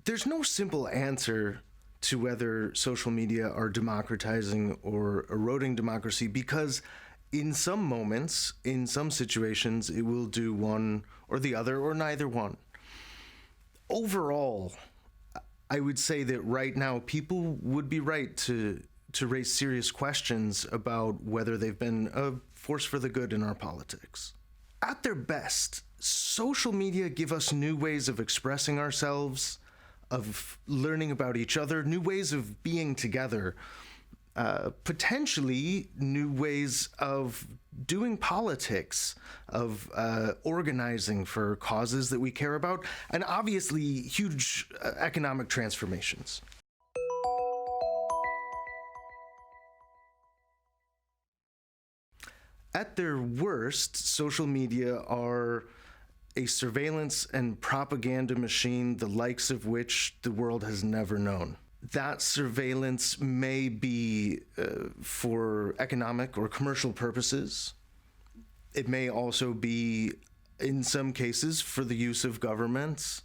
There's no simple answer to whether social media are democratizing or eroding democracy, because in some moments, in some situations, it will do one or the other or neither one. Overall, I would say that right now people would be right to raise serious questions about whether they've been a force for the good in our politics. At their best, social media give us new ways of expressing ourselves, of learning about each other, new ways of being together, potentially new ways of doing politics, of organizing for causes that we care about, and obviously huge economic transformations. At their worst, social media are a surveillance and propaganda machine, the likes of which the world has never known. That surveillance may be for economic or commercial purposes. It may also be, in some cases, for the use of governments.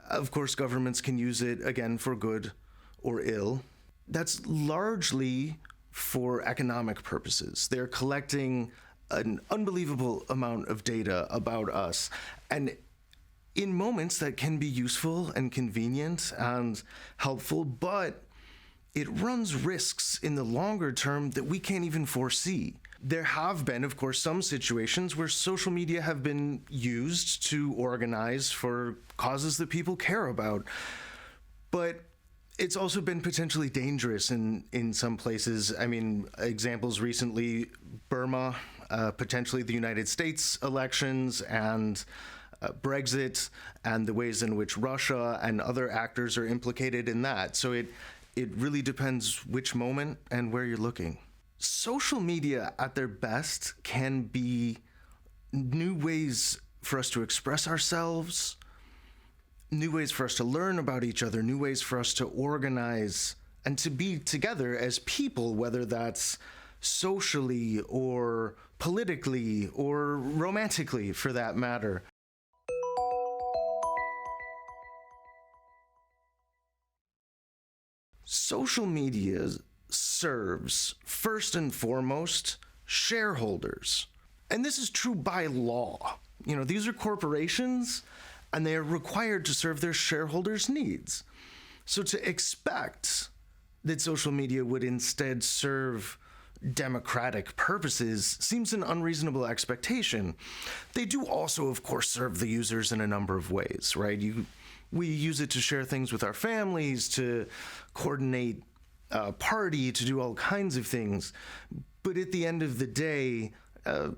Of course, governments can use it, again, for good or ill. That's largely for economic purposes. They're collecting an unbelievable amount of data about us. And in moments that can be useful and convenient and helpful, but it runs risks in the longer term that we can't even foresee. There have been, of course, some situations where social media have been used to organize for causes that people care about. But it's also been potentially dangerous in some places. I mean, examples recently, Burma, potentially the United States elections, and Brexit, and the ways in which Russia and other actors are implicated in that. So it really depends which moment and where you're looking. Social media at their best can be new ways for us to express ourselves, new ways for us to learn about each other, new ways for us to organize and to be together as people, whether that's socially or politically or romantically, for that matter. Social media serves, first and foremost, shareholders. And this is true by law. These are corporations, and they are required to serve their shareholders' needs. So to expect that social media would instead serve democratic purposes seems an unreasonable expectation. They do also, of course, serve the users in a number of ways, right? We use it to share things with our families, to coordinate a party, to do all kinds of things. But at the end of the day,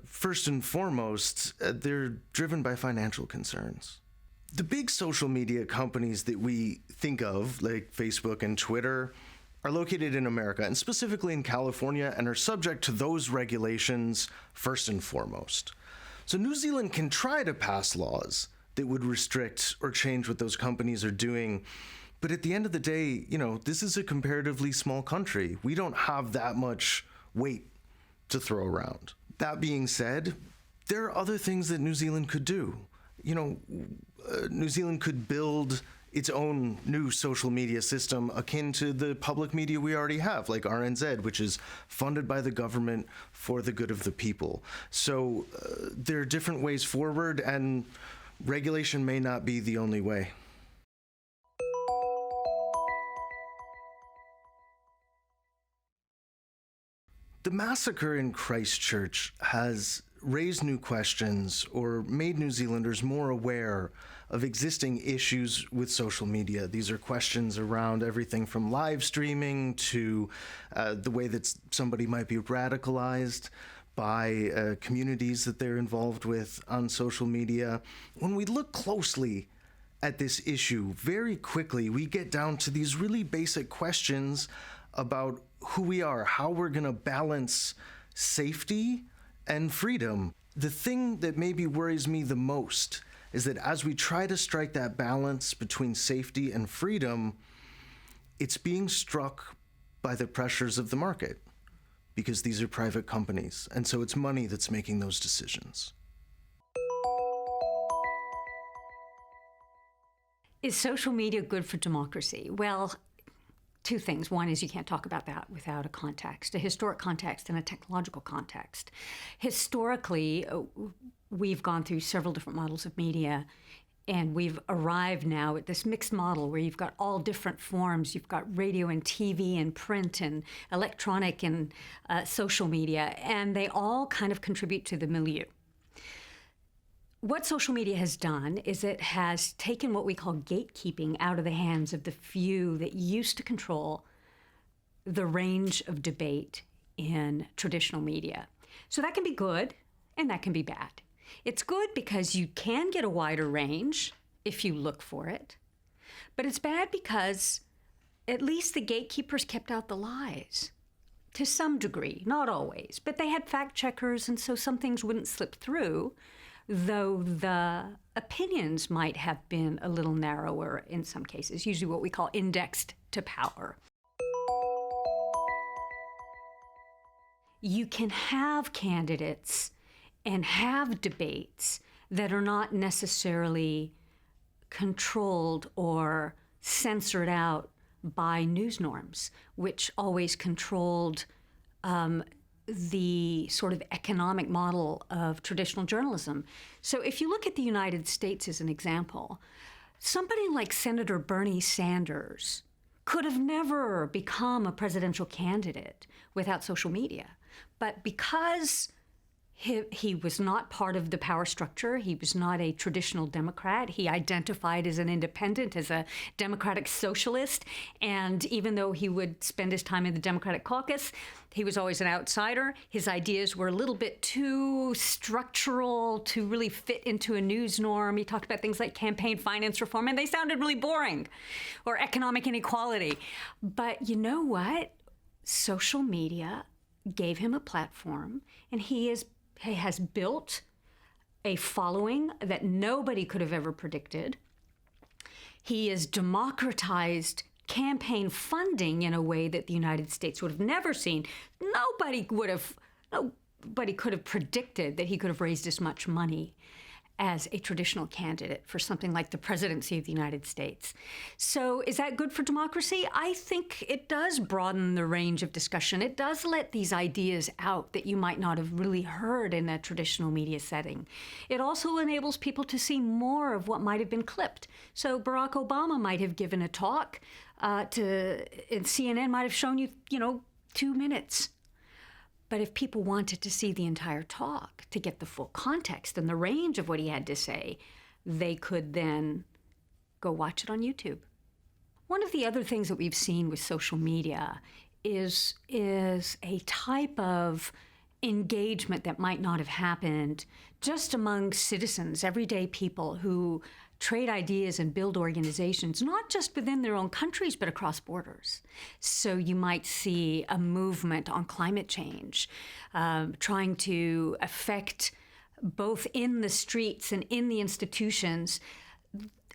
first and foremost, they're driven by financial concerns. The big social media companies that we think of, like Facebook and Twitter, are located in America, and specifically in California, and are subject to those regulations first and foremost. So New Zealand can try to pass laws that would restrict or change what those companies are doing. But at the end of the day, this is a comparatively small country. We don't have that much weight to throw around. That being said, there are other things that New Zealand could do. New Zealand could build its own new social media system akin to the public media we already have, like RNZ, which is funded by the government for the good of the people. So there are different ways forward, and regulation may not be the only way. The massacre in Christchurch has raised new questions or made New Zealanders more aware of existing issues with social media. These are questions around everything from live streaming to the way that somebody might be radicalized by communities that they're involved with on social media. When we look closely at this issue, very quickly we get down to these really basic questions about who we are, how we're going to balance safety and freedom. The thing that maybe worries me the most is that as we try to strike that balance between safety and freedom, it's being struck by the pressures of the market, because these are private companies, and so it's money that's making those decisions. Is social media good for democracy? Well, two things. One is you can't talk about that without a context, a historic context and a technological context. Historically, we've gone through several different models of media, and we've arrived now at this mixed model where you've got all different forms. You've got radio and TV and print and electronic and social media, and they all kind of contribute to the milieu. What social media has done is it has taken what we call gatekeeping out of the hands of the few that used to control the range of debate in traditional media. So that can be good and that can be bad. It's good because you can get a wider range if you look for it, but it's bad because at least the gatekeepers kept out the lies to some degree, not always, but they had fact checkers, and so some things wouldn't slip through, though the opinions might have been a little narrower in some cases, usually what we call indexed to power. You can have candidates and have debates that are not necessarily controlled or censored out by news norms, which always controlled the sort of economic model of traditional journalism. So if you look at the United States as an example, somebody like Senator Bernie Sanders could have never become a presidential candidate without social media. But because he was not part of the power structure. He was not a traditional Democrat. He identified as an independent, as a democratic socialist. And even though he would spend his time in the Democratic caucus, he was always an outsider. His ideas were a little bit too structural to really fit into a news norm. He talked about things like campaign finance reform, and they sounded really boring, or economic inequality. But you know what? Social media gave him a platform, and he has built a following that nobody could have ever predicted. He has democratized campaign funding in a way that the United States would have never seen. Nobody could have predicted that he could have raised as much money as a traditional candidate for something like the presidency of the United States. So is that good for democracy? I think it does broaden the range of discussion. It does let these ideas out that you might not have really heard in a traditional media setting. It also enables people to see more of what might have been clipped. So Barack Obama might have given a talk and CNN might have shown you, 2 minutes. But if people wanted to see the entire talk to get the full context and the range of what he had to say, they could then go watch it on YouTube. One of the other things that we've seen with social media is a type of engagement that might not have happened just among citizens, everyday people who trade ideas and build organizations, not just within their own countries, but across borders. So you might see a movement on climate change, trying to affect both in the streets and in the institutions,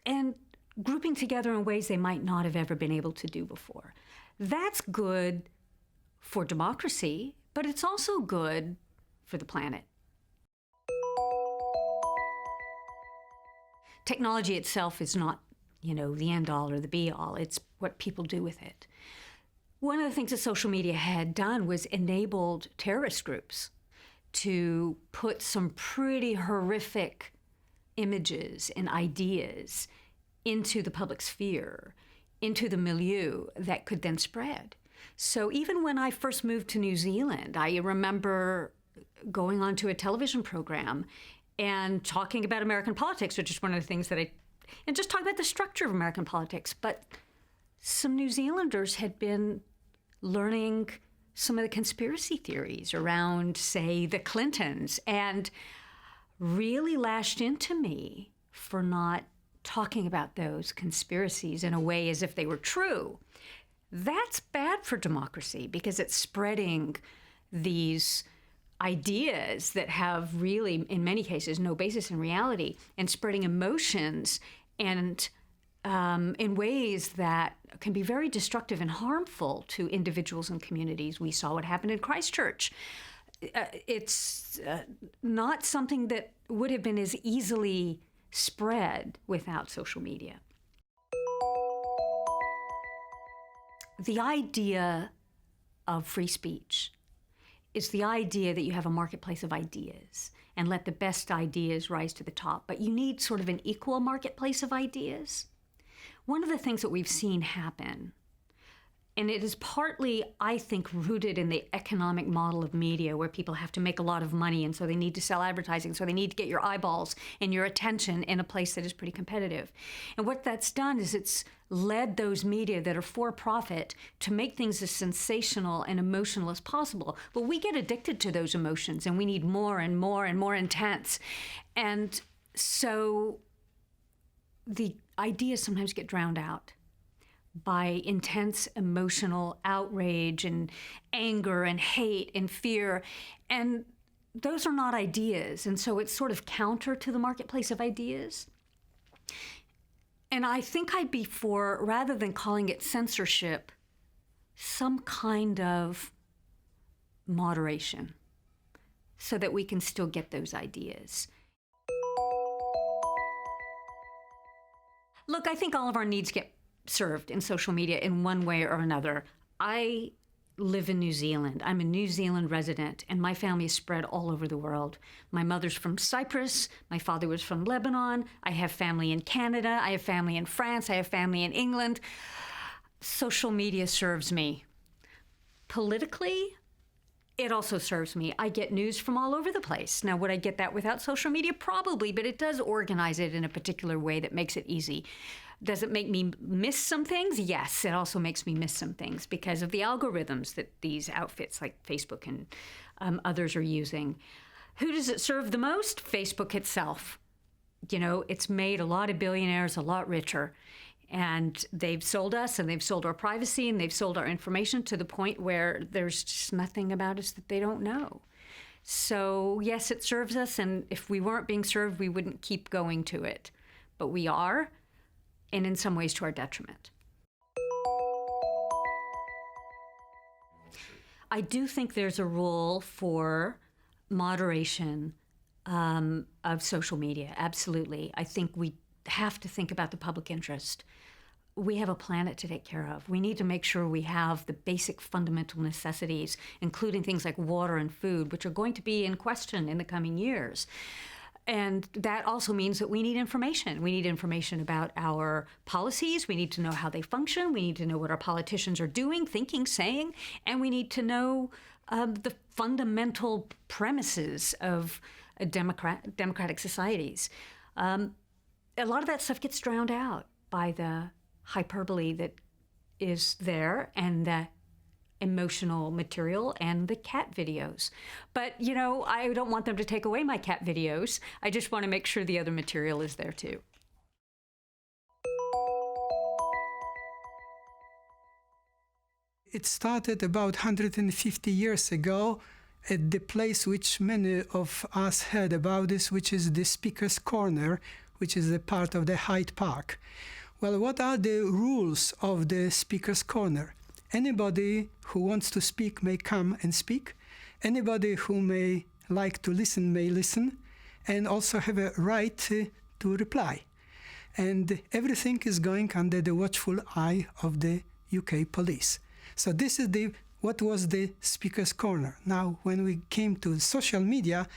and grouping together in ways they might not have ever been able to do before. That's good for democracy, but it's also good for the planet. Technology itself is not, the end all or the be all. It's what people do with it. One of the things that social media had done was enabled terrorist groups to put some pretty horrific images and ideas into the public sphere, into the milieu that could then spread. So even when I first moved to New Zealand, I remember going onto a television program and talking about American politics, which is one of the things and just talking about the structure of American politics. But some New Zealanders had been learning some of the conspiracy theories around, say, the Clintons, and really lashed into me for not talking about those conspiracies in a way as if they were true. That's bad for democracy because it's spreading these ideas that have really, in many cases, no basis in reality, and spreading emotions and in ways that can be very destructive and harmful to individuals and communities. We saw what happened in Christchurch. It's not something that would have been as easily spread without social media. the idea of free speech is the idea that you have a marketplace of ideas and let the best ideas rise to the top. But you need sort of an equal marketplace of ideas. One of the things that we've seen happen, and it is partly, I think, rooted in the economic model of media where people have to make a lot of money, and so they need to sell advertising, so they need to get your eyeballs and your attention in a place that is pretty competitive. And what that's done is it's led those media that are for profit to make things as sensational and emotional as possible. But we get addicted to those emotions, and we need more and more and more intense. And so the ideas sometimes get drowned out by intense emotional outrage and anger and hate and fear. And those are not ideas. And so it's sort of counter to the marketplace of ideas. And I think I'd be for, rather than calling it censorship, some kind of moderation so that we can still get those ideas. Look, I think all of our needs get served in social media in one way or another. I live in New Zealand. I'm a New Zealand resident, and my family is spread all over the world. My mother's from Cyprus. My father was from Lebanon. I have family in Canada. I have family in France. I have family in England. Social media serves me. Politically, it also serves me. I get news from all over the place. Now, would I get that without social media? Probably, but it does organize it in a particular way that makes it easy. Does it make me miss some things? Yes, it also makes me miss some things because of the algorithms that these outfits like Facebook and others are using. Who does it serve the most? Facebook itself. You know, it's made a lot of billionaires a lot richer. And they've sold us, and they've sold our privacy, and they've sold our information to the point where there's just nothing about us that they don't know. So yes, it serves us, and if we weren't being served, we wouldn't keep going to it. But we are, and in some ways to our detriment. I do think there's a role for moderation of social media, absolutely. I think we have to think about the public interest. We have a planet to take care of. We need to make sure we have the basic fundamental necessities, including things like water and food, which are going to be in question in the coming years. And that also means that we need information. We need information about our policies. We need to know how they function. We need to know what our politicians are doing, thinking, saying, and we need to know the fundamental premises of democratic societies. A lot of that stuff gets drowned out by the hyperbole that is there and the emotional material and the cat videos. But, you know, I don't want them to take away my cat videos. I just want to make sure the other material is there too. It started about 150 years ago at the place which many of us heard about this, which is the Speaker's Corner, which is a part of the Hyde Park. Well, what are the rules of the Speaker's Corner? Anybody who wants to speak may come and speak. Anybody who may like to listen may listen, and also have a right to reply. And everything is going under the watchful eye of the UK police. So this is what was the Speaker's Corner. Now, when we came to social media,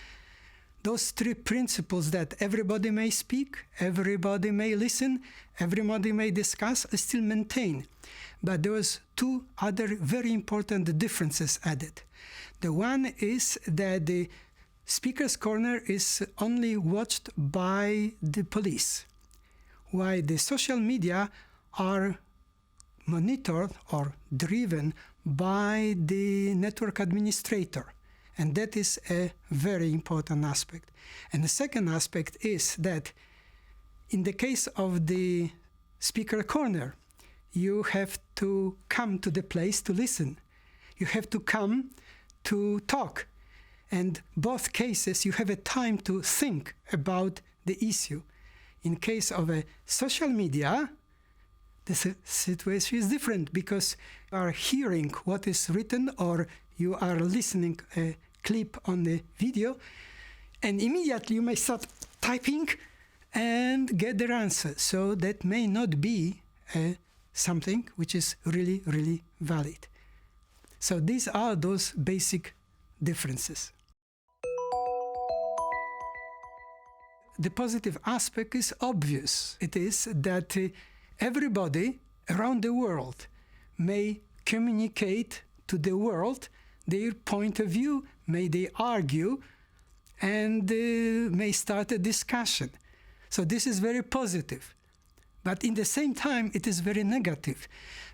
those three principles that everybody may speak, everybody may listen, everybody may discuss, are still maintained. But there was two other very important differences added. The one is that the Speaker's Corner is only watched by the police, while the social media are monitored or driven by the network administrator. And that is a very important aspect. And the second aspect is that in the case of the Speaker Corner, you have to come to the place to listen. You have to come to talk. And both cases, you have a time to think about the issue. In case of a social media, the situation is different because you are hearing what is written or you are listening a clip on the video, and immediately you may start typing and get their answer. So that may not be a something which is really, really valid. So these are those basic differences. The positive aspect is obvious. It is that everybody around the world may communicate to the world their point of view, may they argue, and may start a discussion. So this is very positive. But in the same time, it is very negative,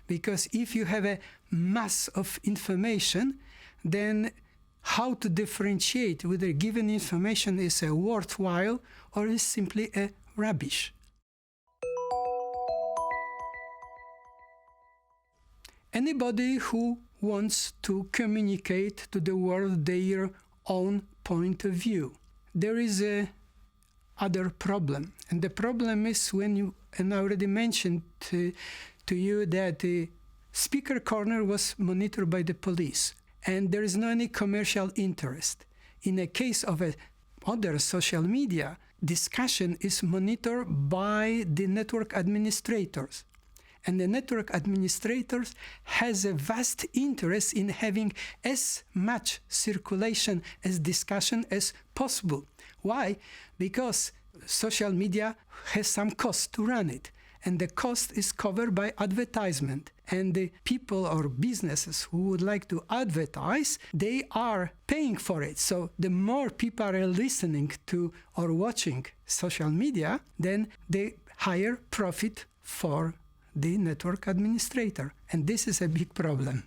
because if you have a mass of information, then how to differentiate whether given information is worthwhile or is simply a rubbish. Anybody who wants to communicate to the world their own point of view, there is a other problem. And the problem is and I already mentioned to you that the speaker corner was monitored by the police, and there is no any commercial interest. In a case of other social media, discussion is monitored by the network administrators. And the network administrators has a vast interest in having as much circulation as discussion as possible. Why? Because social media has some cost to run it, and the cost is covered by advertisement. And the people or businesses who would like to advertise, they are paying for it. So the more people are listening to or watching social media, then the higher profit for the network administrator. And this is a big problem.